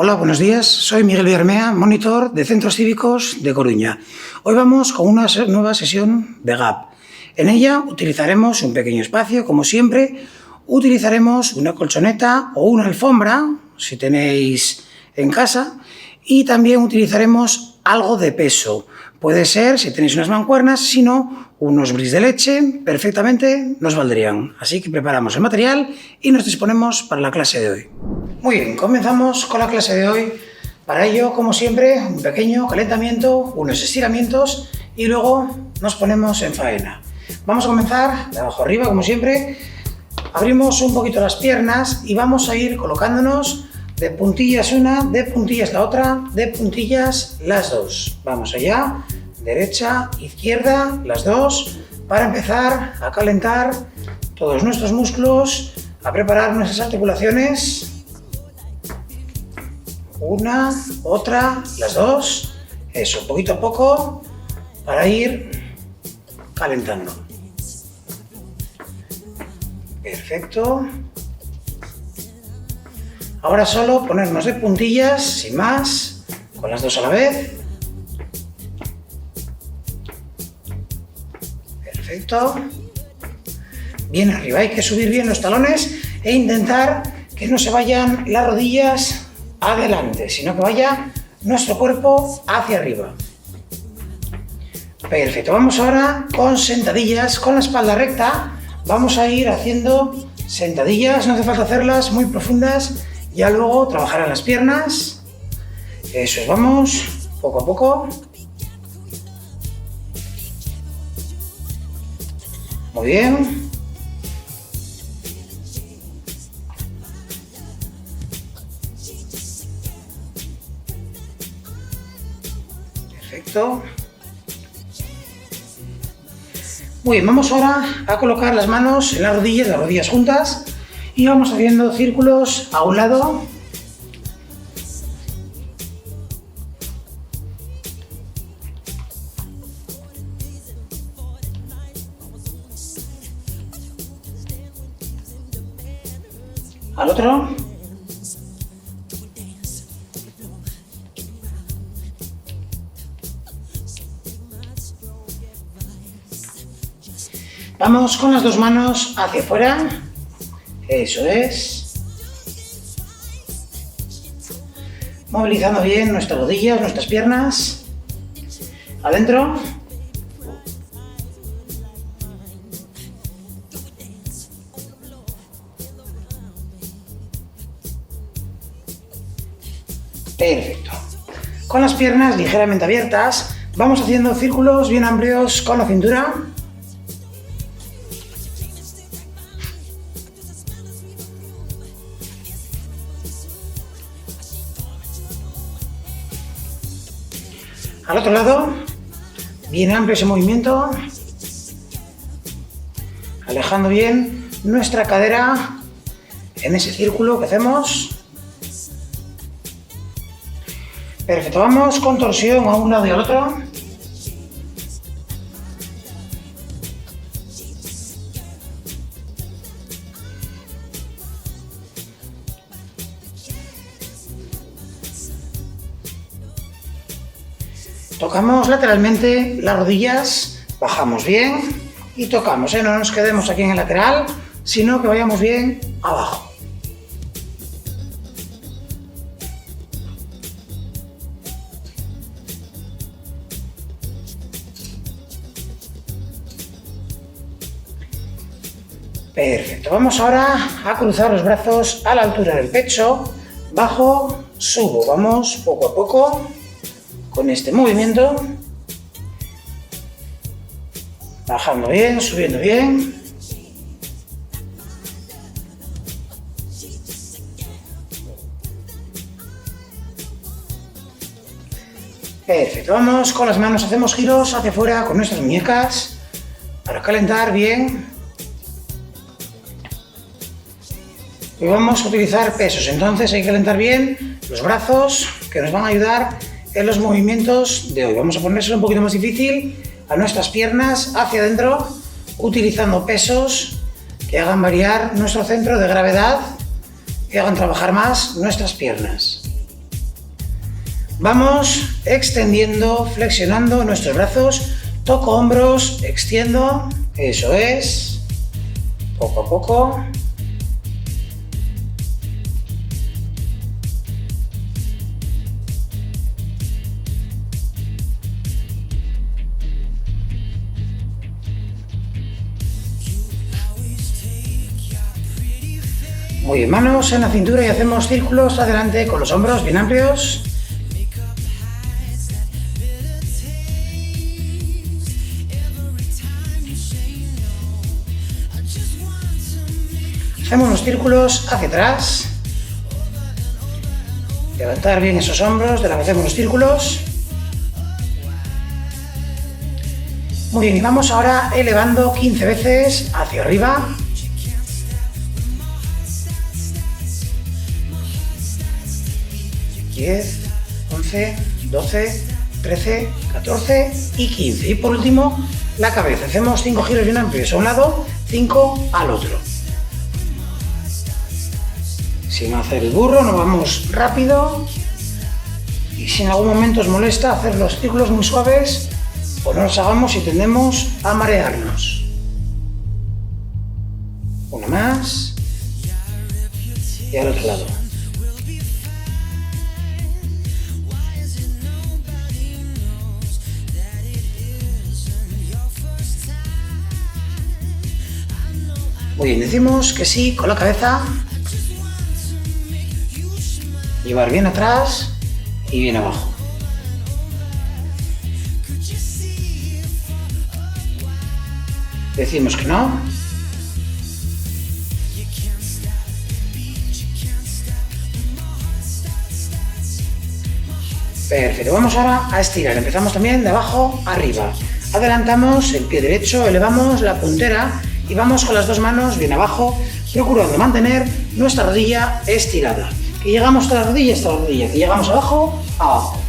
Hola, buenos días. Soy Miguel Villarmea, monitor de Centros Cívicos de Coruña. Hoy vamos con una nueva sesión de GAP. En ella utilizaremos un pequeño espacio, como siempre. Utilizaremos una colchoneta o una alfombra, si tenéis en casa, y también utilizaremos algo de peso. Puede ser, si tenéis unas mancuernas, si no, unos bris de leche, perfectamente nos valdrían. Así que preparamos el material y nos disponemos para la clase de hoy. Muy bien, comenzamos con la clase de hoy. Para ello, como siempre, un pequeño calentamiento, unos estiramientos y luego nos ponemos en faena. Vamos a comenzar de abajo arriba, como siempre. Abrimos un poquito las piernas y vamos a ir colocándonos de puntillas una, de puntillas la otra, de puntillas las dos. Vamos allá, derecha, izquierda, las dos, para empezar a calentar todos nuestros músculos, a preparar nuestras articulaciones. Una, otra, las dos. Eso, poquito a poco, para ir calentando. Perfecto. Ahora solo ponernos de puntillas, sin más, con las dos a la vez. Perfecto. Bien arriba, hay que subir bien los talones e intentar que no se vayan las rodillas adelante, sino que vaya nuestro cuerpo hacia arriba. Perfecto, vamos ahora con sentadillas, con la espalda recta. Vamos a ir haciendo sentadillas, no hace falta hacerlas muy profundas. Ya luego trabajarán las piernas. Eso es, vamos, poco a poco. Muy bien. Perfecto. Muy bien, vamos ahora a colocar las manos en las rodillas juntas. Y vamos haciendo círculos a un lado. Al otro. Vamos con las dos manos hacia afuera. Eso es. Movilizando bien nuestras rodillas, nuestras piernas. Adentro. Perfecto. Con las piernas ligeramente abiertas, vamos haciendo círculos bien amplios con la cintura. Al otro lado, bien amplio ese movimiento, alejando bien nuestra cadera en ese círculo que hacemos. Perfecto, vamos con torsión a un lado y al otro. Tocamos lateralmente las rodillas, bajamos bien y tocamos, no nos quedemos aquí en el lateral, sino que vayamos bien abajo. Perfecto, vamos ahora a cruzar los brazos a la altura del pecho, bajo, subo, vamos poco a poco. Con este movimiento, bajando bien, subiendo bien. Perfecto, vamos con las manos, hacemos giros hacia afuera con nuestras muñecas para calentar bien. Y vamos a utilizar pesos, entonces hay que calentar bien los brazos que nos van a ayudar en los movimientos de hoy. Vamos a ponérselo un poquito más difícil a nuestras piernas hacia adentro, utilizando pesos que hagan variar nuestro centro de gravedad, que hagan trabajar más nuestras piernas. Vamos extendiendo, flexionando nuestros brazos, toco hombros, extiendo, eso es, poco a poco. Muy bien, manos en la cintura y hacemos círculos adelante con los hombros bien amplios. Hacemos unos círculos hacia atrás. Levantar bien esos hombros, de la que hacemos los círculos. Muy bien, y vamos ahora elevando 15 veces hacia arriba. ...10, 11, 12, 13, 14 y 15. Y por último, la cabeza. Hacemos 5 giros bien amplios a un lado, 5 al otro. Sin hacer el burro, nos vamos rápido. Y si en algún momento os molesta hacer los círculos muy suaves, pues no los hagamos y tendemos a marearnos. Una más. Y al otro lado. Muy bien, decimos que sí con la cabeza. Llevar bien atrás y bien abajo. Decimos que no. Perfecto, vamos ahora a estirar. Empezamos también de abajo arriba. Adelantamos el pie derecho, elevamos la puntera y vamos con las dos manos bien abajo, procurando mantener nuestra rodilla estirada. Que llegamos a la rodilla, hasta la rodilla. Que llegamos abajo, abajo.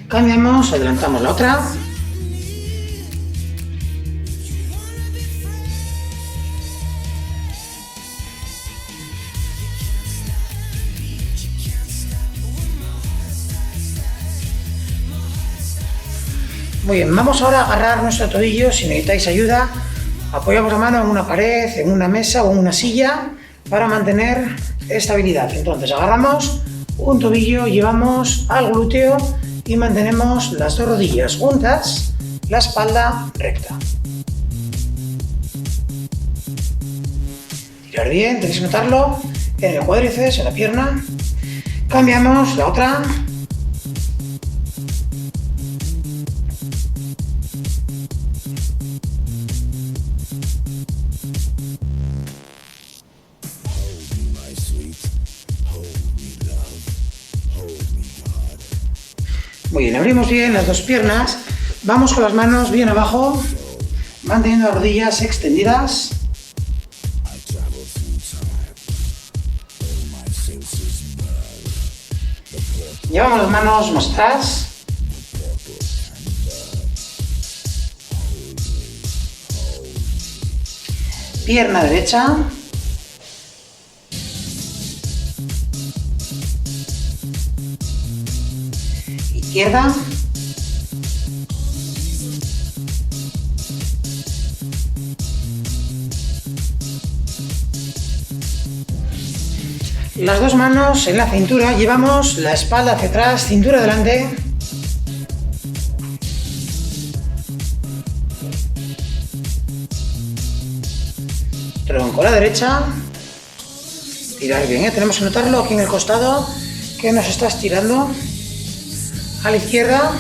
Cambiamos, adelantamos la otra. Muy bien, vamos ahora a agarrar nuestro tobillo. Si necesitáis ayuda, apoyamos la mano en una pared, en una mesa o en una silla para mantener estabilidad. Entonces agarramos un tobillo, llevamos al glúteo y mantenemos las dos rodillas juntas, la espalda recta. Tirar bien, tenéis que notarlo en el cuádriceps, en la pierna. Cambiamos la otra. Muy bien, abrimos bien las dos piernas, vamos con las manos bien abajo, manteniendo las rodillas extendidas. Llevamos las manos más atrás. Pierna derecha. Izquierda. Las dos manos en la cintura, llevamos la espalda hacia atrás, cintura adelante. Tronco a la derecha. Tirar bien, tenemos que notarlo aquí en el costado, que nos está estirando. A la izquierda.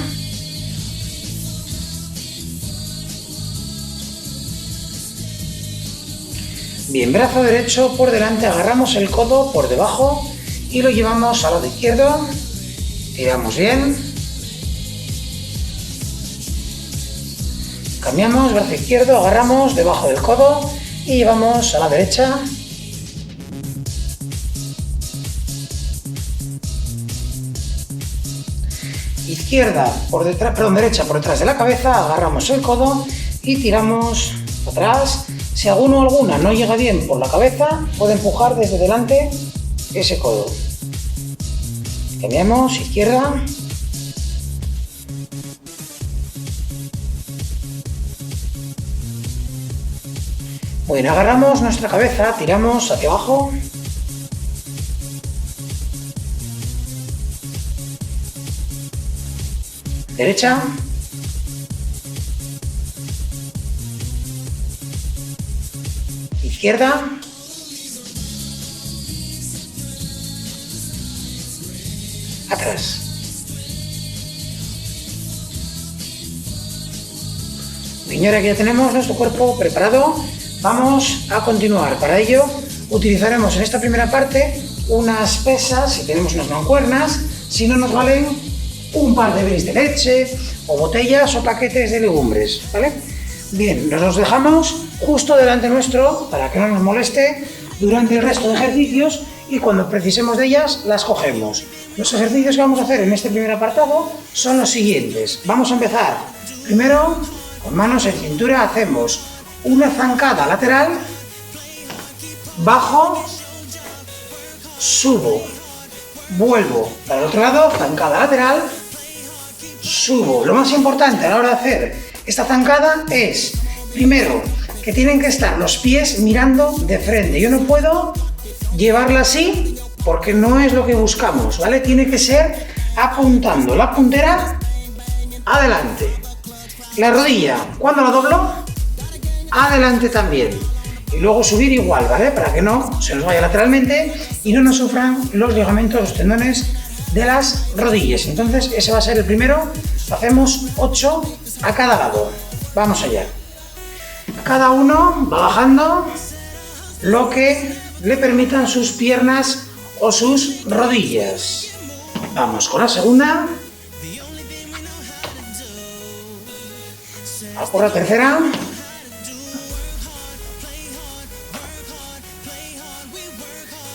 Bien, brazo derecho por delante, agarramos el codo por debajo y lo llevamos al lado izquierdo. Tiramos bien. Cambiamos, brazo izquierdo, agarramos debajo del codo y llevamos a la derecha. izquierda por detrás, perdón, derecha por detrás de la cabeza, agarramos el codo y tiramos atrás. Si alguno o alguna no llega bien por la cabeza, puede empujar desde delante ese codo. Cambiamos, izquierda. Muy bien, agarramos nuestra cabeza, tiramos hacia abajo. Derecha. Izquierda. Atrás. Bien, ahora que ya tenemos nuestro cuerpo preparado, vamos a continuar. Para ello utilizaremos en esta primera parte unas pesas, si tenemos unas mancuernas, si no nos valen un par de belis de leche o botellas o paquetes de legumbres, ¿vale? Bien, nos los dejamos justo delante nuestro para que no nos moleste durante el resto de ejercicios y cuando precisemos de ellas las cogemos. Los ejercicios que vamos a hacer en este primer apartado son los siguientes. Vamos a empezar primero con manos en cintura, hacemos una zancada lateral, bajo, subo, vuelvo para el otro lado, zancada lateral, subo. Lo más importante a la hora de hacer esta zancada es, primero, que tienen que estar los pies mirando de frente. Yo no puedo llevarla así porque no es lo que buscamos, ¿vale? Tiene que ser apuntando la puntera adelante. La rodilla, cuando la doblo, adelante también. Y luego subir igual, ¿vale? Para que no se nos vaya lateralmente y no nos sufran los ligamentos, los tendones de las rodillas. Entonces ese va a ser el primero. Hacemos 8 a cada lado. Vamos allá. Cada uno va bajando lo que le permitan sus piernas o sus rodillas. Vamos con la segunda. A por la tercera.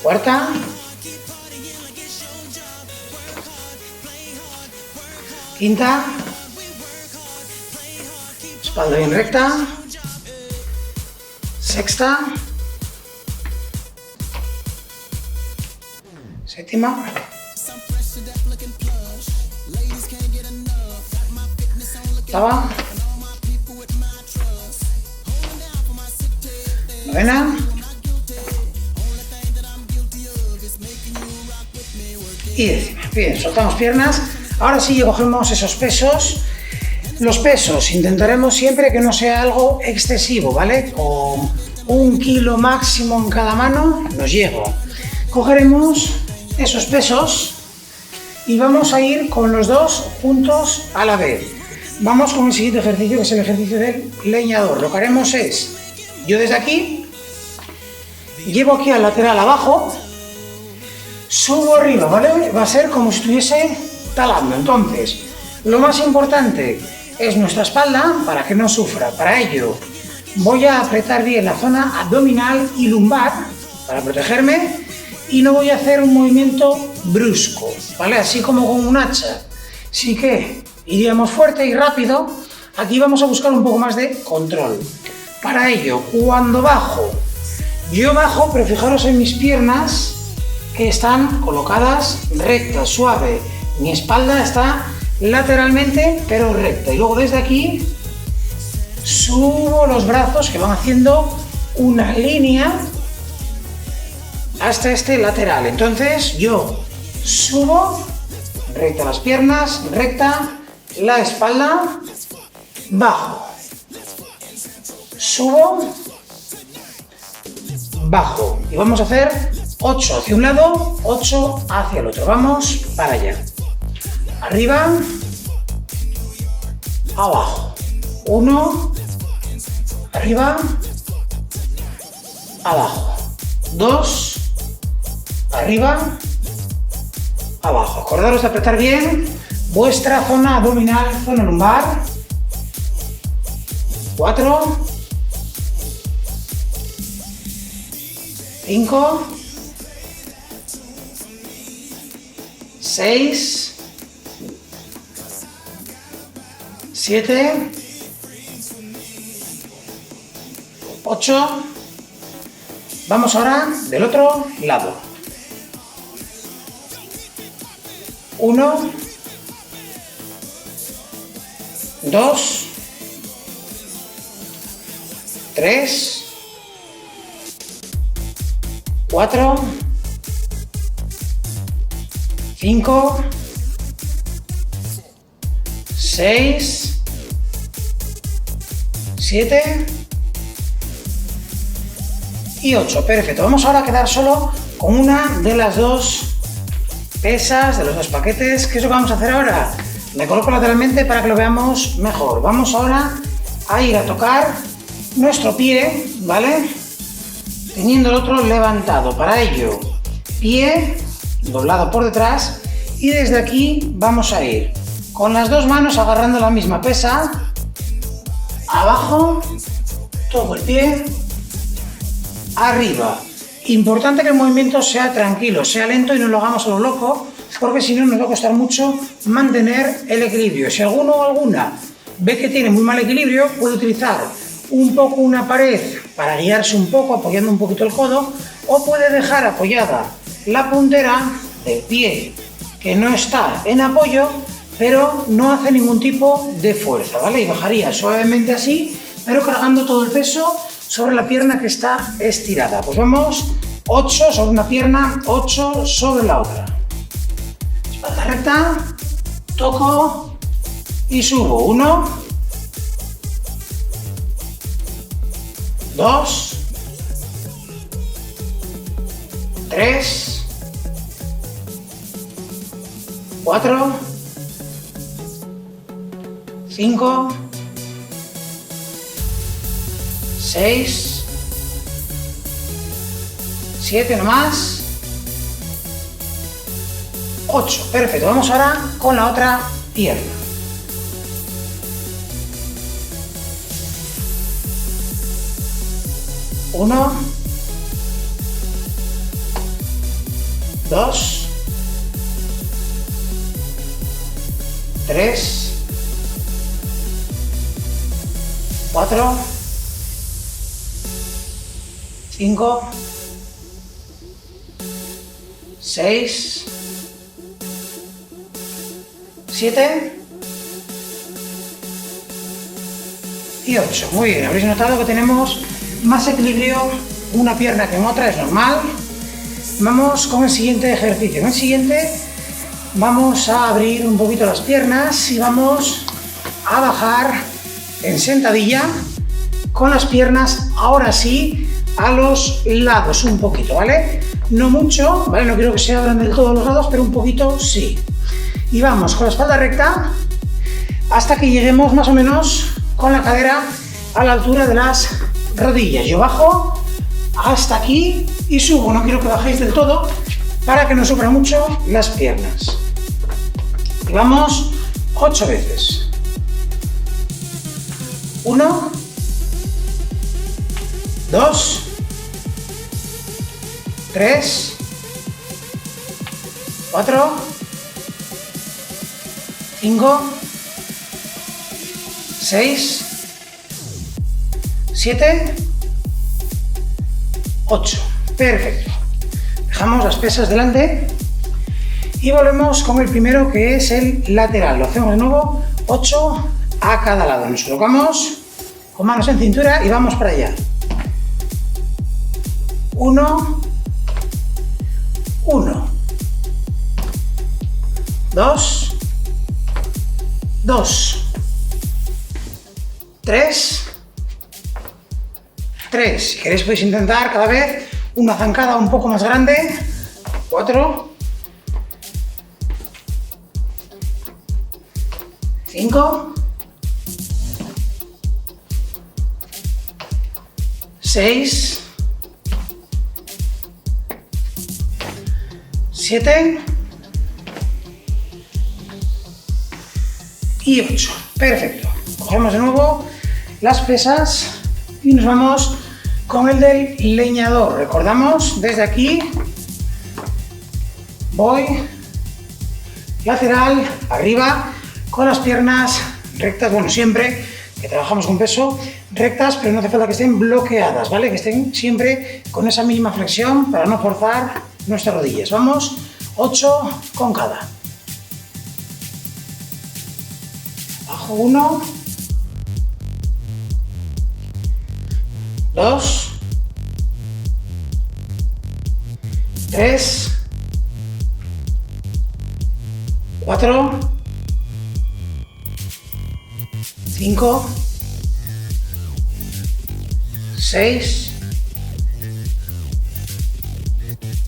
Cuarta. Quinta. Espalda bien recta. Sexta. Séptima. Octava. Novena. Y décima. Bien, soltamos piernas. Ahora sí cogemos esos pesos. Los pesos intentaremos siempre que no sea algo excesivo, ¿vale? Con 1 kilo máximo en cada mano nos llego. Cogeremos esos pesos y vamos a ir con los dos juntos a la vez. Vamos con el siguiente ejercicio, que es el ejercicio del leñador. Lo que haremos es, yo desde aquí, llevo aquí al lateral abajo, subo arriba, ¿vale? Va a ser como si estuviese talando. Entonces, lo más importante es nuestra espalda para que no sufra. Para ello, voy a apretar bien la zona abdominal y lumbar para protegerme y no voy a hacer un movimiento brusco, ¿vale? Así como con un hacha. Así que iríamos fuerte y rápido. Aquí vamos a buscar un poco más de control. Para ello, cuando bajo, yo bajo, pero fijaros en mis piernas que están colocadas rectas, suave. Mi espalda está lateralmente, pero recta. Y luego desde aquí subo los brazos que van haciendo una línea hasta este lateral. Entonces yo subo, recta las piernas, recta la espalda, bajo, subo, bajo. Y vamos a hacer 8 hacia un lado, 8 hacia el otro. Vamos para allá. Arriba, abajo. 1, arriba, abajo. 2, arriba, abajo. Acordaros de apretar bien vuestra zona abdominal, zona lumbar. 4, 5, 6, 7, 8. Vamos ahora del otro lado. 1, 2, 3, 4, 5, 6, 7 y 8. Perfecto. Vamos ahora a quedar solo con una de las dos pesas, de los dos paquetes. ¿Qué es lo que vamos a hacer ahora? Me coloco lateralmente para que lo veamos mejor. Vamos ahora a ir a tocar nuestro pie, ¿vale? Teniendo el otro levantado. Para ello, pie doblado por detrás y desde aquí vamos a ir con las dos manos agarrando la misma pesa, abajo, todo el pie, arriba. Importante que el movimiento sea tranquilo, sea lento y no lo hagamos a lo loco, porque si no nos va a costar mucho mantener el equilibrio. Si alguno o alguna ve que tiene muy mal equilibrio, puede utilizar un poco una pared para guiarse un poco, apoyando un poquito el codo, o puede dejar apoyada la puntera del pie que no está en apoyo, pero no hace ningún tipo de fuerza, ¿vale? Y bajaría suavemente así, pero cargando todo el peso sobre la pierna que está estirada. Pues vamos, 8 sobre una pierna, 8 sobre la otra. Espalda recta, toco y subo. 1, 2, 3, 4, 5, 6, 7 nomás, 8. Perfecto. Vamos ahora con la otra pierna. Uno, 2, 3, 4, 5, 6, 7 y 8. Muy bien, habréis notado que tenemos más equilibrio una pierna que en otra, es normal. Vamos con el siguiente ejercicio. En el siguiente vamos a abrir un poquito las piernas y vamos a bajar en sentadilla con las piernas, ahora sí, a los lados un poquito, ¿vale? No mucho, ¿vale? No quiero que se abran del todo los lados, pero un poquito sí. Y vamos con la espalda recta hasta que lleguemos más o menos con la cadera a la altura de las rodillas. Yo bajo hasta aquí y subo. No quiero que bajéis del todo para que no sufra mucho las piernas. Y vamos 8 veces. 1, 2, 3, 4, 5, 6, 7, 8. Perfecto. Dejamos las pesas delante y volvemos con el primero, que es el lateral. Lo hacemos de nuevo, 8 a cada lado. Nos colocamos con manos en cintura y vamos para allá. 1, 1, 2, 2, 3, 3. Si queréis podéis intentar cada vez una zancada un poco más grande. 4, 5, 6, 7 y 8. Perfecto. Cogemos de nuevo las pesas y nos vamos con el del leñador. Recordamos, desde aquí voy lateral, arriba, con las piernas rectas, bueno, siempre que trabajamos con peso, rectas, pero no hace falta que estén bloqueadas, ¿vale? Que estén siempre con esa mínima flexión para no forzar nuestras rodillas. Vamos, 8 con cada. Bajo 1, 2, 3, 4, 5, 6,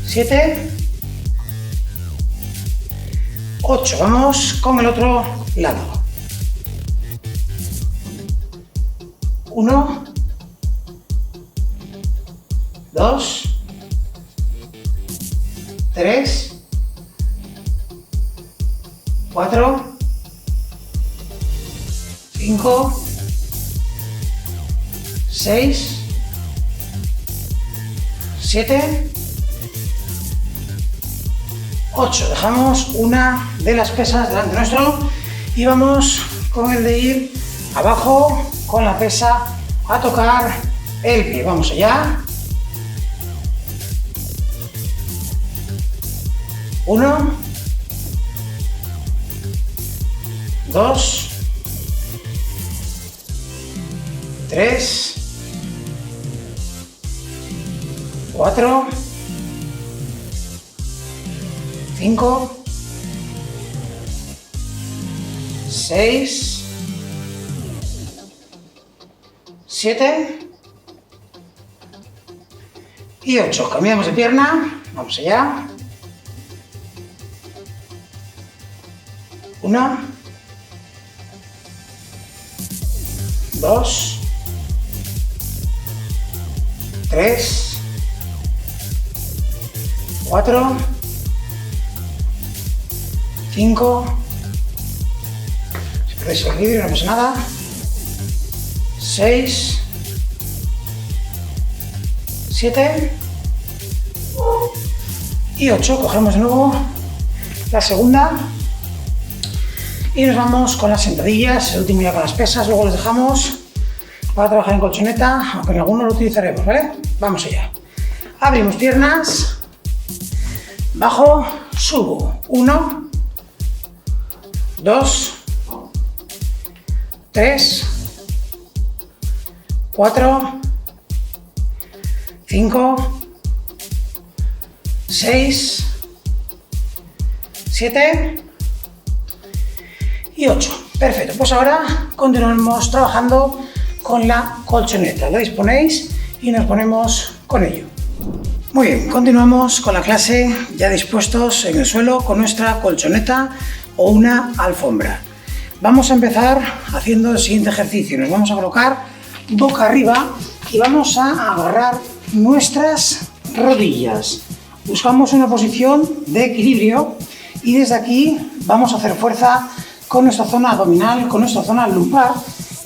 7, 8. Vamos con el otro lado. 1, 2, 3, 4, 5, 6, 7, 8. Dejamos una de las pesas delante nuestro y vamos con el de ir abajo con la pesa a tocar el pie. Vamos allá. 1, 2, 3, 4, 5, 6, 7 y 8. Cambiamos de pierna. Vamos allá. 1, 2, 3, 4, 5, si perdéis el equilibrio no pasa nada, 6, 7 y 8. Cogemos de nuevo la segunda y nos vamos con las sentadillas, el último ya con las pesas, luego los dejamos para trabajar en colchoneta, aunque en algunos lo utilizaremos, ¿vale? Vamos allá. Abrimos piernas, bajo, subo. 1, 2, 3, 4, 5, 6, 7 y 8. Perfecto, pues ahora continuamos trabajando con la colchoneta. Lo disponéis y nos ponemos con ello. Muy bien, continuamos con la clase ya dispuestos en el suelo con nuestra colchoneta o una alfombra. Vamos a empezar haciendo el siguiente ejercicio. Nos vamos a colocar boca arriba y vamos a agarrar nuestras rodillas. Buscamos una posición de equilibrio y desde aquí vamos a hacer fuerza con nuestra zona abdominal, con nuestra zona lumbar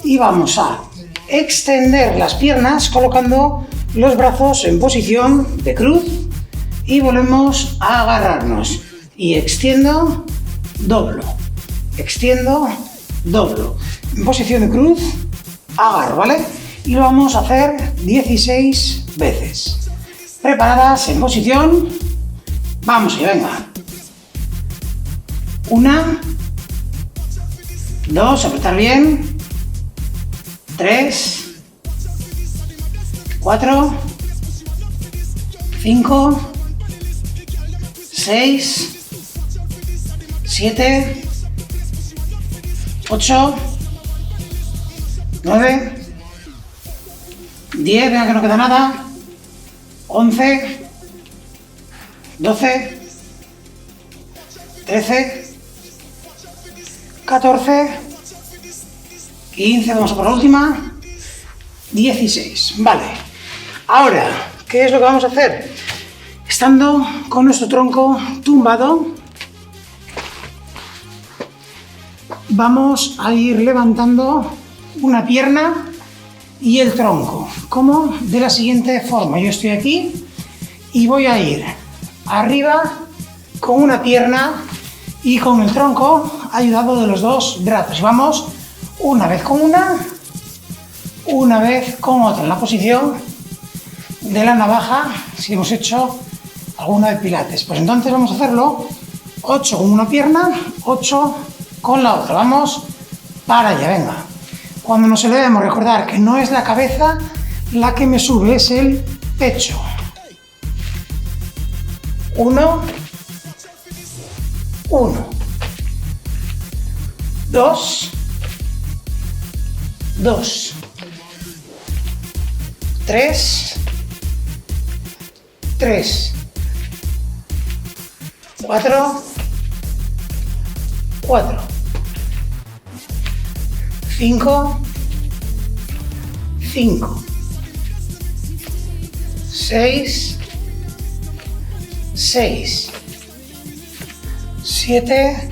y vamos a extender las piernas colocando los brazos en posición de cruz y volvemos a agarrarnos y extiendo, doblo, extiendo, doblo, en posición de cruz, agarro, ¿vale? Y lo vamos a hacer 16 veces. Preparadas, en posición, vamos allá, venga. 1, 2, apretar bien, 3, 4, 5, 6, 7, 8, 9, 10, venga que no queda nada, 11, 12, 13, 14, 15, vamos a por la última, 16, vale. Ahora, ¿qué es lo que vamos a hacer? Estando con nuestro tronco tumbado, vamos a ir levantando una pierna y el tronco, como de la siguiente forma. Yo estoy aquí y voy a ir arriba con una pierna y con el tronco ayudado de los dos brazos. Vamos, Una vez con una vez con otra, en la posición de la navaja, si hemos hecho alguna de pilates. Pues entonces vamos a hacerlo 8 con una pierna, 8 con la otra. Vamos para allá, venga. Cuando nos elevemos, recordar que no es la cabeza la que me sube, es el pecho. 1, 1, 2, 2, 3, 3, 4, 4, 5, 5, 6, 6, 7,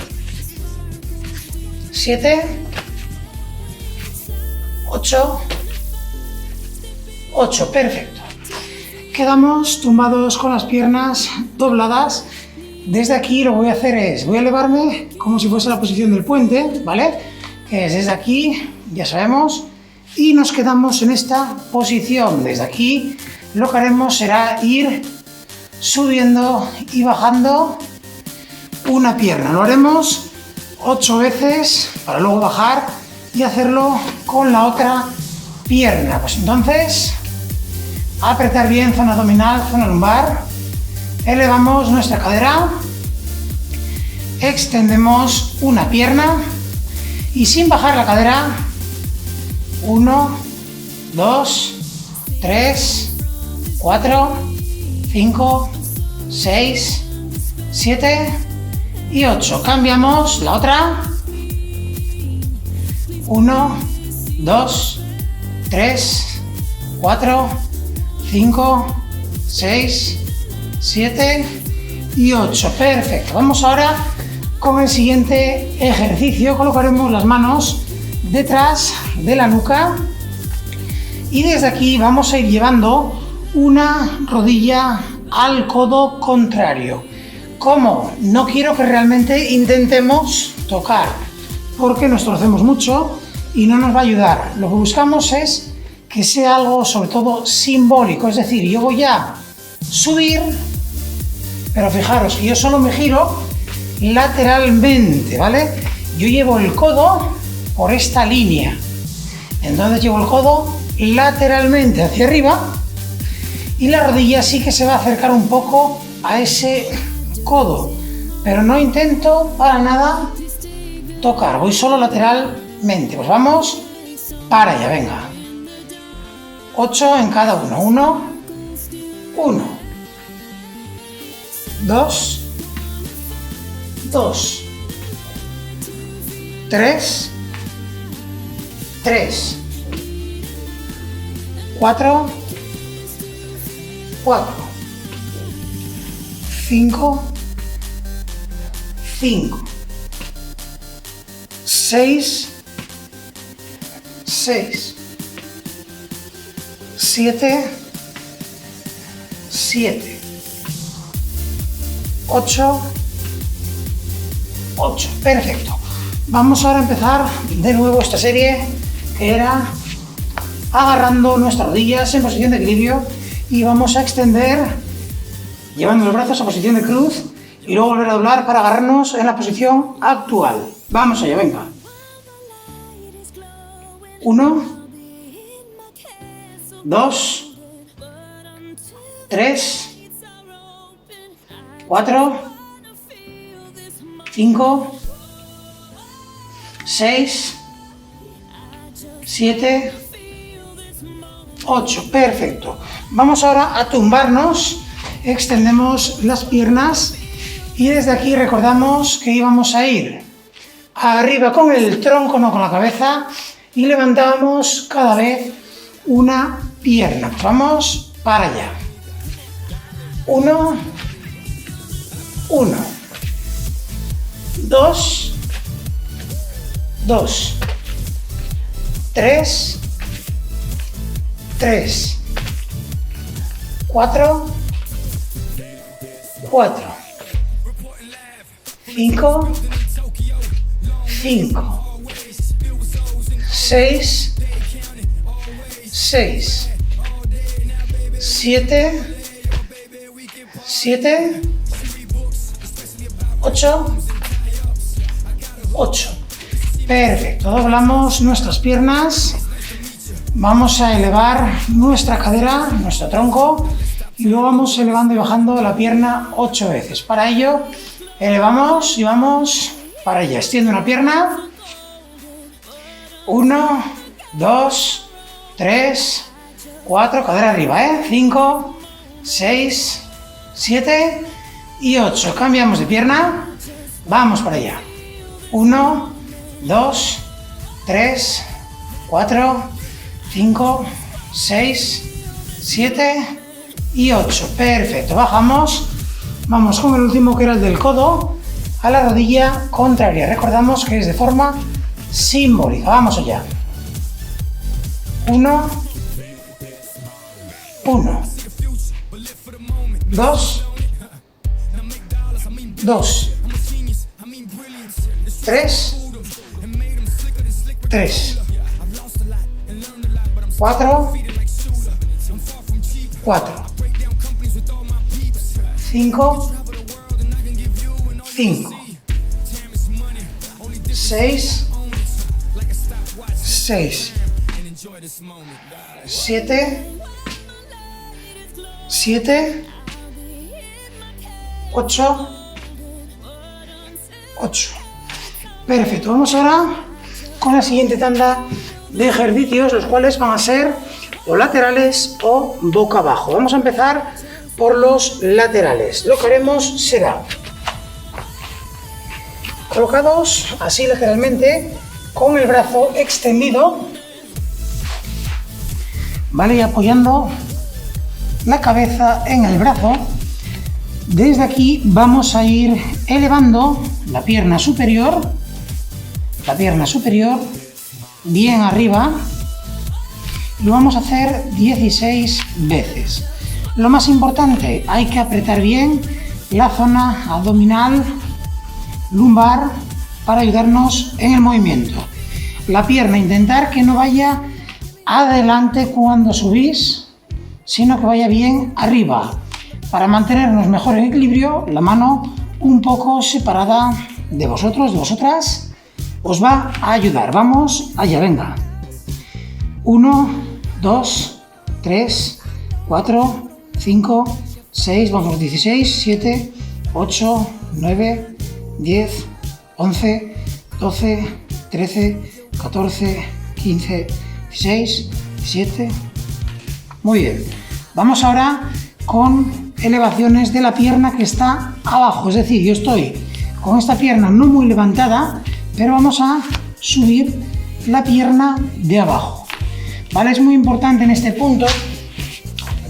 7, 8, 8, perfecto. Quedamos tumbados con las piernas dobladas. Desde aquí lo que voy a hacer es, voy a elevarme como si fuese la posición del puente, ¿vale? Que es desde aquí, ya sabemos, y nos quedamos en esta posición. Desde aquí lo que haremos será ir subiendo y bajando una pierna. Lo haremos 8 veces para luego bajar y hacerlo con la otra pierna. Pues entonces, apretar bien zona abdominal, zona lumbar, elevamos nuestra cadera, extendemos una pierna y sin bajar la cadera, 1, 2, 3, 4, 5, 6, 7 y 8. Cambiamos la otra. 1, 2, 3, 4, 5, 6, 7 y 8. Perfecto. Vamos ahora con el siguiente ejercicio. Colocaremos las manos detrás de la nuca y desde aquí vamos a ir llevando una rodilla al codo contrario. ¿Cómo? No quiero que realmente intentemos tocar porque nos torcemos mucho y no nos va a ayudar. Lo que buscamos es que sea algo sobre todo simbólico, es decir, yo voy a subir, pero fijaros que yo solo me giro lateralmente, ¿vale? Yo llevo el codo por esta línea, entonces llevo el codo lateralmente hacia arriba y la rodilla sí que se va a acercar un poco a ese codo, pero no intento para nada tocar, voy solo lateralmente. Pues vamos para allá, venga. 8 en cada uno. 1, 1, 2, 2, 3, 3, 4, 4, 5, 5, 6, 6, 7, 7, 8, 8. Perfecto. Vamos ahora a empezar de nuevo esta serie que era agarrando nuestras rodillas en posición de equilibrio y vamos a extender llevando los brazos a posición de cruz y luego volver a doblar para agarrarnos en la posición actual. Vamos allá, venga. 1, 2, 3, 4, 5, 6, 7, 8. Perfecto. Vamos ahora a tumbarnos, extendemos las piernas y desde aquí recordamos que íbamos a ir arriba con el tronco, no con la cabeza, y levantamos cada vez una pierna. Pues vamos para allá. 1, 1, 2, 2, 3, 3, 4, 4, 5, 5, 6, 6, 7, 7, 8, 8. Perfecto, doblamos nuestras piernas, vamos a elevar nuestra cadera, nuestro tronco, y luego vamos elevando y bajando la pierna 8 veces. Para ello, elevamos y vamos para allá. Extiendo una pierna. 1, 2, 3, 4, cadera arriba, 5, 6, 7 y 8. Cambiamos de pierna, vamos para allá. 1, 2, 3, 4, 5, 6, 7 y 8. Perfecto, bajamos. Vamos con el último, que era el del codo, a la rodilla contraria. Recordamos que es de forma simbólica. Vamos allá. 1, 1, 2, 2, 3, 3, 4, 4, 5, 5, 6, 6, 7, 7, 8, 8. Perfecto, vamos ahora con la siguiente tanda de ejercicios, los cuales van a ser o laterales o boca abajo. Vamos a empezar por los laterales. Lo que haremos será colocados así lateralmente, con el brazo extendido, ¿vale? Y apoyando la cabeza en el brazo. Desde aquí vamos a ir elevando la pierna superior bien arriba, y lo vamos a hacer 16 veces. Lo más importante, hay que apretar bien la zona abdominal, lumbar, para ayudarnos en el movimiento. La pierna, intentar que no vaya adelante cuando subís, sino que vaya bien arriba. Para mantenernos mejor en equilibrio, la mano un poco separada de vosotros, de vosotras, os va a ayudar. Vamos allá, venga. 1, 2, 3, 4, 5, 6, vamos, 16, 7, 8, 9, 10, 11, 12, 13, 14, 15, 16, 17. Muy bien. Vamos ahora con elevaciones de la pierna que está abajo. Es decir, yo estoy con esta pierna no muy levantada, pero vamos a subir la pierna de abajo. ¿Vale? Es muy importante en este punto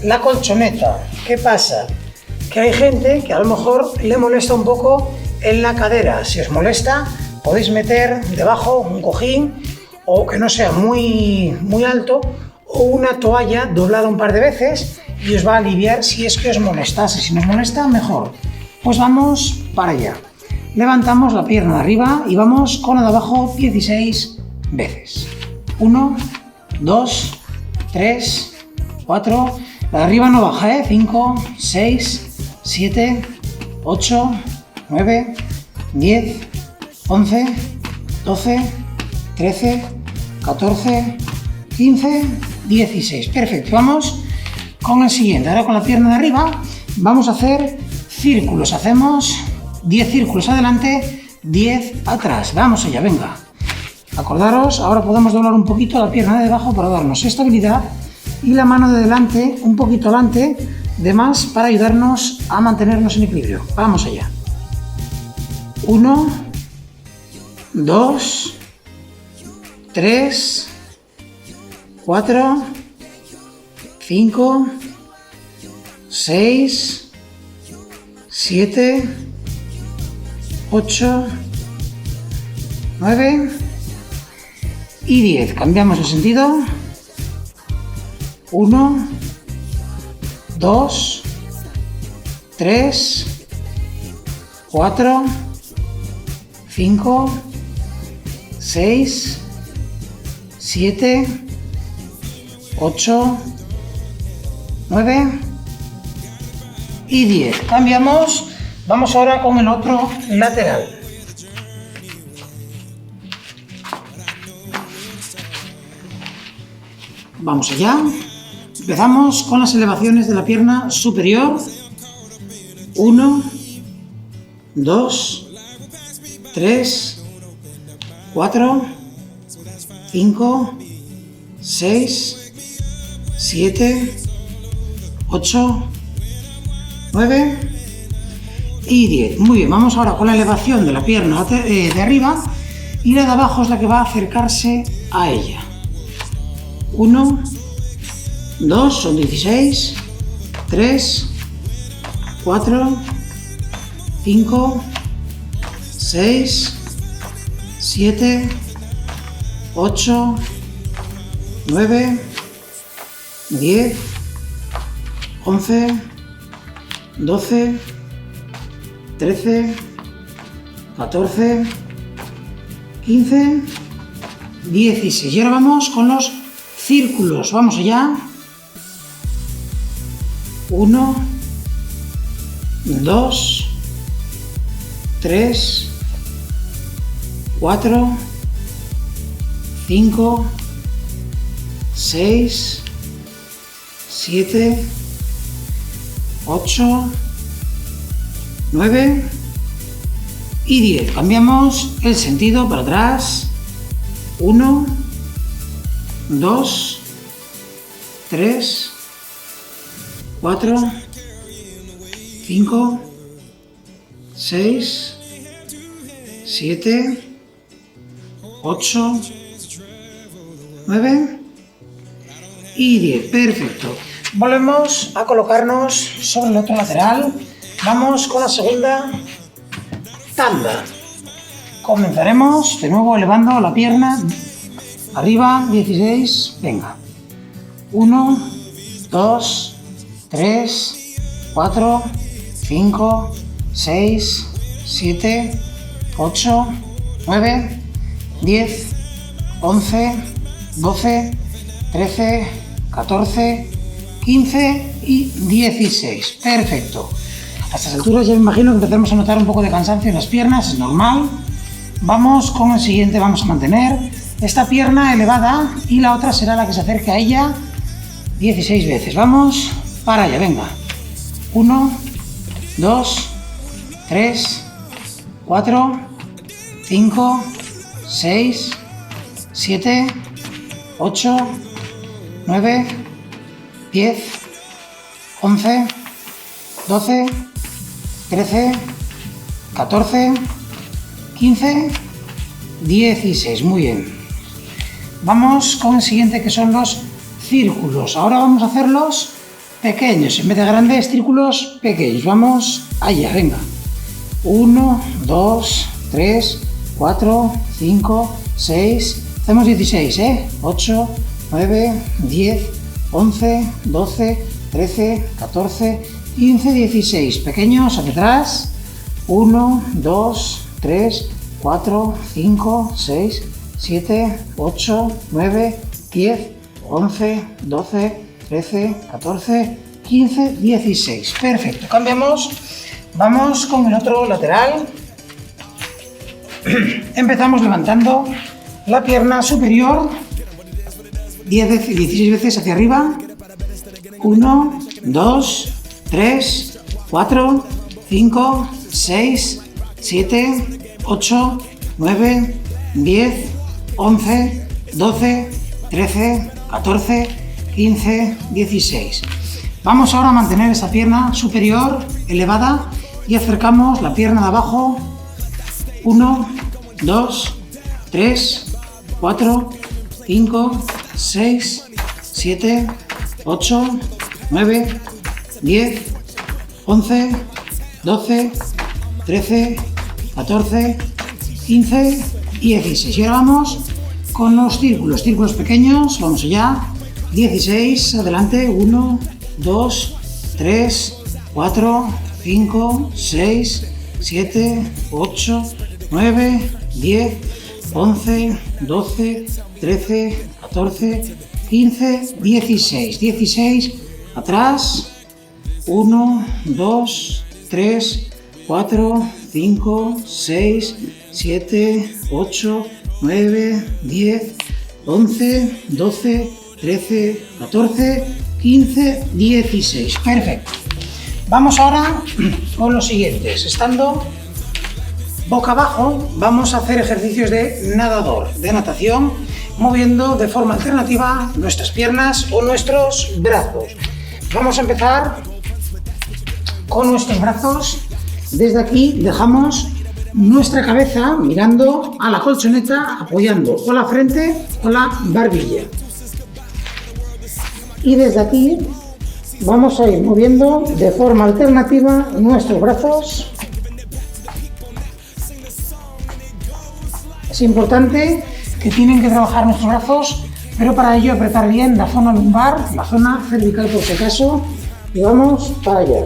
la colchoneta. ¿Qué pasa? Que hay gente que a lo mejor le molesta un poco en la cadera. Si os molesta, podéis meter debajo un cojín, o que no sea muy alto, o una toalla doblada un par de veces, y os va a aliviar si es que os molestase. Si nos molesta, mejor. Pues vamos para allá. Levantamos la pierna de arriba y vamos con la de abajo 16 veces. 1, 2, 3, 4. La de arriba no baja, 5, 6, 7, 8, 9, 10, 11, 12, 13, 14, 15, 16. Perfecto, vamos con el siguiente. Ahora con la pierna de arriba vamos a hacer círculos. Hacemos 10 círculos adelante, 10 atrás. Vamos allá, venga. Acordaros, ahora podemos doblar un poquito la pierna de debajo para darnos estabilidad, y la mano de delante un poquito adelante de más para ayudarnos a mantenernos en equilibrio. Vamos allá. 1, 2, 3, 4, 5, 6, 7, 8, 9 y 10. Cambiamos de sentido. 1, 2, 3, 4, 5, 6, 7, 8, 9 y 10. Cambiamos. Vamos ahora con el otro lateral. Vamos allá. Empezamos con las elevaciones de la pierna superior. 1, 2, 3, 4, 5, 6, 7, 8, 9 y 10. Muy bien, vamos ahora con la elevación de la pierna de arriba y la de abajo es la que va a acercarse a ella. 1, 2, son 16, 3, 4, 5, 6, 7, 8, 9, 10, 11, 12, 13, 14, 15, 16. Y ahora vamos con los círculos. Vamos allá. 1, 2, 3, 4, 5, 6, 7, 8, 9 y 10. Cambiamos el sentido para atrás. 1, 2, 3, 4, 5, 6, 7, 8, 9 y 10. Perfecto. Volvemos a colocarnos sobre el otro lateral. Vamos con la segunda tanda. Comenzaremos de nuevo elevando la pierna arriba, 16. Venga. 1, 2, 3, 4, 5, 6, 7, 8, 9, 10, 11, 12, 13, 14, 15 y 16. Perfecto. A estas alturas ya me imagino que empezaremos a notar un poco de cansancio en las piernas, es normal. Vamos con el siguiente, vamos a mantener esta pierna elevada y la otra será la que se acerque a ella 16 veces. Vamos para allá, venga. 1, 2, 3, 4, 5, 6, 7, 8, 9, 10, 11, 12, 13, 14, 15, 16. Muy bien. Vamos con el siguiente, que son los círculos. Ahora vamos a hacerlos pequeños. En vez de grandes, círculos pequeños. Vamos allá, venga. 1, 2, 3, 4, 5, 6. Hacemos 16, 8, 9, 10, 11, 12, 13, 14, 15, 16. Pequeños hacia atrás. 1, 2, 3, 4, 5, 6, 7, 8, 9, 10, 11, 12, 13, 14, 15, 16. Perfecto. Cambiamos. Vamos con el otro lateral. Empezamos levantando la pierna superior 16 veces hacia arriba. 1, 2, 3, 4, 5, 6, 7, 8, 9, 10, 11, 12, 13, 14, 15, 16. Vamos ahora a mantener esa pierna superior elevada y acercamos la pierna de abajo. 1, 2, 3, 4, 5, 6, 7, 8, 9, 10, 11, 12, 13, 14, 15 y 16. Y ahora vamos con los círculos. Círculos pequeños, vamos allá. 16, adelante. 1, 2, 3, 4, 5, 6, 7, 8, 9, 10, 11, 12, 13, 14, 15, 16. 16, atrás. 1, 2, 3, 4, 5, 6, 7, 8, 9, 10, 11, 12, 13, 14, 15, 16. Perfecto. Vamos ahora con los siguientes. Estando boca abajo, vamos a hacer ejercicios de nadador, de natación, moviendo de forma alternativa nuestras piernas o nuestros brazos. Vamos a empezar con nuestros brazos. Desde aquí dejamos nuestra cabeza mirando a la colchoneta, apoyando o la frente o la barbilla. Y desde aquí vamos a ir moviendo de forma alternativa nuestros brazos. Es importante que tienen que trabajar nuestros brazos, pero para ello apretar bien la zona lumbar, la zona cervical por si acaso, y vamos para allá.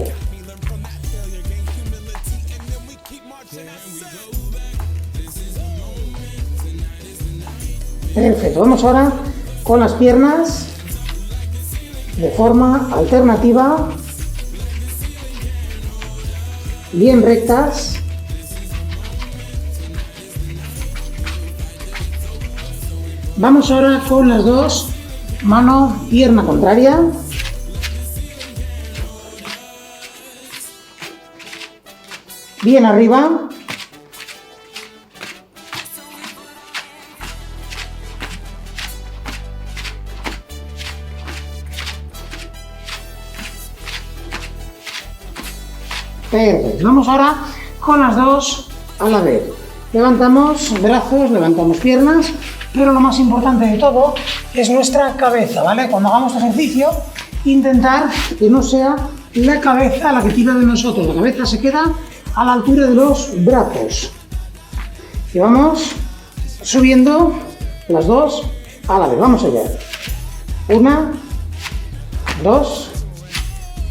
Perfecto, vamos ahora con las piernas de forma alternativa, bien rectas. Vamos ahora con las dos, mano, pierna contraria. Bien arriba. Perfecto. Vamos ahora con las dos a la vez. Levantamos brazos, levantamos piernas, pero lo más importante de todo es nuestra cabeza, ¿vale? Cuando hagamos este ejercicio, intentar que no sea la cabeza la que tira de nosotros. La cabeza se queda a la altura de los brazos. Y vamos subiendo las dos a la vez. Vamos allá. 1, 2,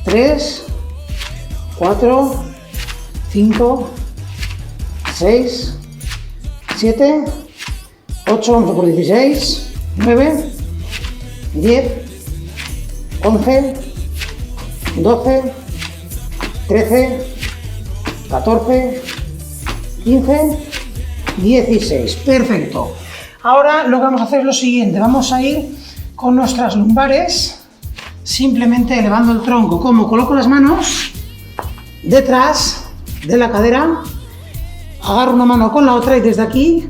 3, 4, 5, 6, 7, 8, vamos a por 16, 9, 10, 11, 12, 13, 14, 15, 16. Perfecto. Ahora lo que vamos a hacer es lo siguiente. Vamos a ir con nuestras lumbares, simplemente elevando el tronco. Como coloco las manos detrás de la cadera, agarro una mano con la otra y desde aquí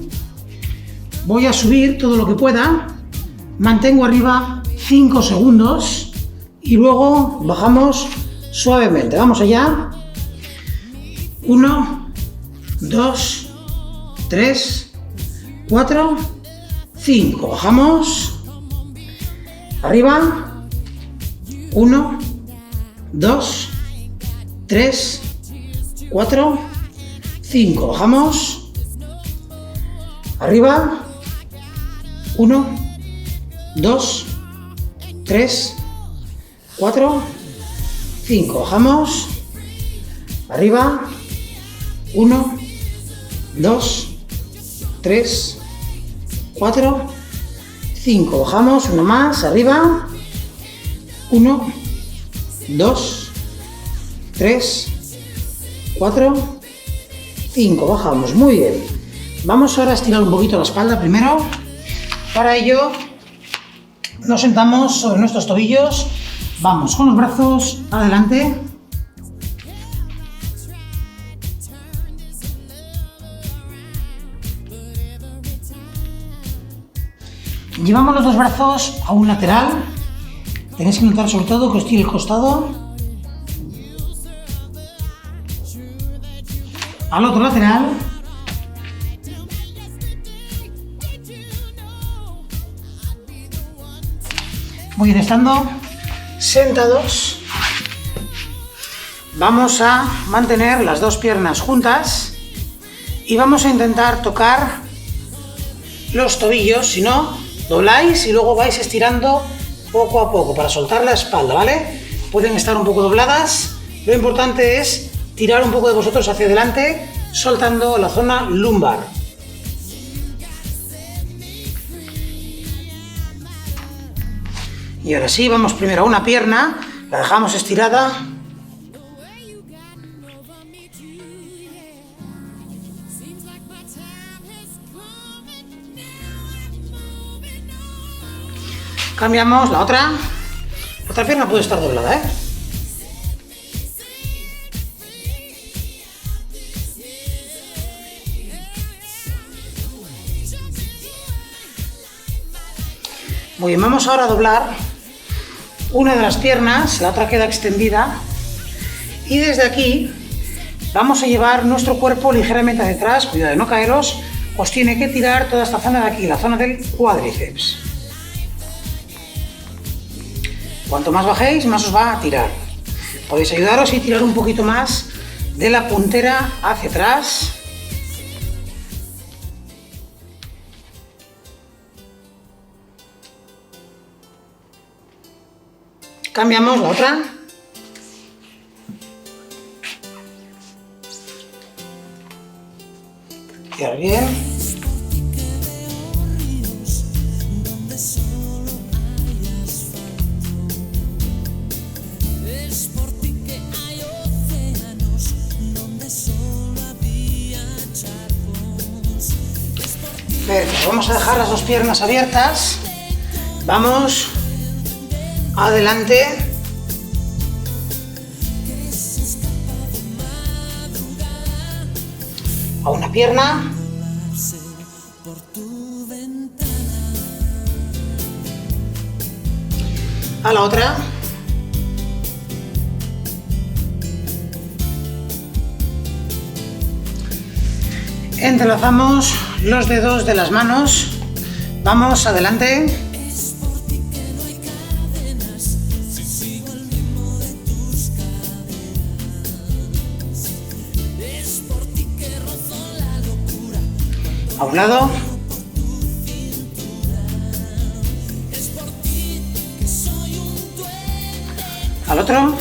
voy a subir todo lo que pueda, mantengo arriba 5 segundos y luego bajamos suavemente. Vamos allá. 1, 2, 3, 4, 5. Bajamos. Arriba. 1, 2, 3, 4, 5. Bajamos. Arriba. 1, 2, 3, 4, 5. Bajamos. Arriba. 1, 2, 3, 4, 5. Bajamos. Uno más. Arriba. 1, 2, 3, 4, 5. Bajamos. Muy bien. Vamos ahora a estirar un poquito la espalda primero. Para ello nos sentamos sobre nuestros tobillos. Vamos con los brazos adelante. Llevamos los dos brazos a un lateral. Tenéis que notar sobre todo que os tire el costado. Al otro lateral. Muy bien, estando sentados, vamos a mantener las dos piernas juntas y vamos a intentar tocar los tobillos. Si no, dobláis y luego vais estirando poco a poco para soltar la espalda, ¿vale? Pueden estar un poco dobladas. Lo importante es tirar un poco de vosotros hacia adelante, soltando la zona lumbar. Y ahora sí, vamos primero a una pierna, la dejamos estirada. Cambiamos la otra. La otra pierna puede estar doblada, ¿eh? Muy bien, vamos ahora a doblar una de las piernas, la otra queda extendida, y desde aquí vamos a llevar nuestro cuerpo ligeramente hacia atrás. Cuidado de no caeros, os tiene que tirar toda esta zona de aquí, la zona del cuádriceps. Cuanto más bajéis, más os va a tirar. Podéis ayudaros y tirar un poquito más de la puntera hacia atrás. Cambiamos la otra. Tirar bien. Perfecto, vamos a dejar las dos piernas abiertas. Vamos adelante. A una pierna. A la otra. Entrelazamos los dedos de las manos. Vamos adelante. A un lado. Al otro.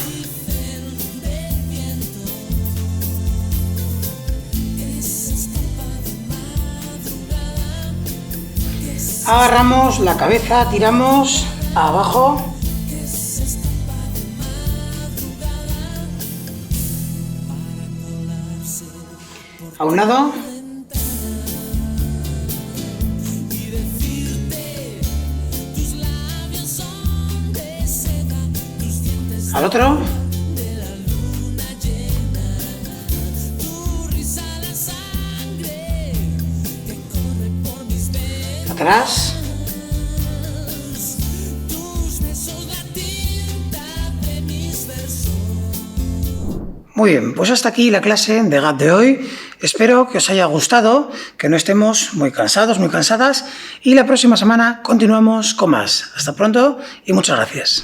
Agarramos la cabeza, tiramos abajo. A un lado. Al otro. Atrás. Muy bien, pues hasta aquí la clase de GAP de hoy. Espero que os haya gustado, que no estemos muy cansados, muy cansadas, y la próxima semana continuamos con más. Hasta pronto y muchas gracias.